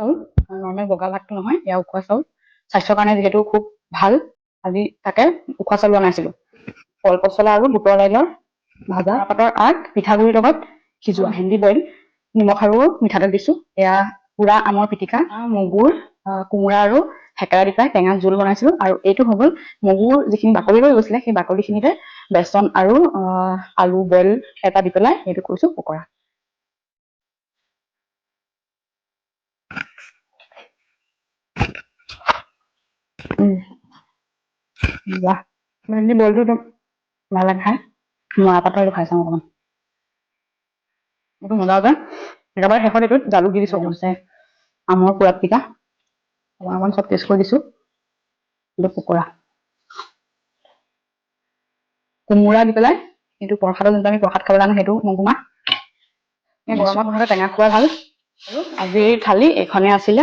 চাউল নৰ্মেল বগা ভাতটো নহয়, এয়া উখোৱা চাউল স্বাস্থ্যৰ কাৰণে যিহেতু খুব ভাল। আজি তাকে উখোৱা চাউল বনাইছিলো, কল পচলা আৰু বুটৰ দাইলৰ ভাজা, পাতৰ আগ পিঠাগুড়িৰ লগত সিজোৱা, ভেন্দি বইল, নিমখ আৰু মিঠাতেল দিছো। এয়া পুৰা আমৰ পিটিকা, মগুৰ কোমোৰা আৰু থেকেৰা দি পেলাই টেঙা জোল বনাইছিলো। আৰু এইটো হৈ গ'ল মগুৰ যিখিনি বাকলি ৰৈ গৈছিলে, সেই বাকলিখিনিতে বেচন আৰু আলু বইল এটা দি পেলাই এইটো কৰিছো পকৰা। ভেন্দি বইলটো একদম ভাল লাগে খাই। মৰা পাতৰ এইটো খাই চাওঁ অকণমান, এইটো মজা যে। একেবাৰে শেষত এইটোত জালুক দি দিছো, হৈছে আমৰ পুৰা পিটিকা অকণমান চব টেষ্ট কৰি দিছো। এইটো পকৰা কোমোৰা দি পেলাই, এইটো প্ৰসাদত যোনটো আমি প্ৰসাদ খাবলৈ আনো সেইটো মগুমাহ। গৰমত মুঠতে টেঙা খোৱা ভাল। আৰু আজিৰ থালি এইখনে আছিলে।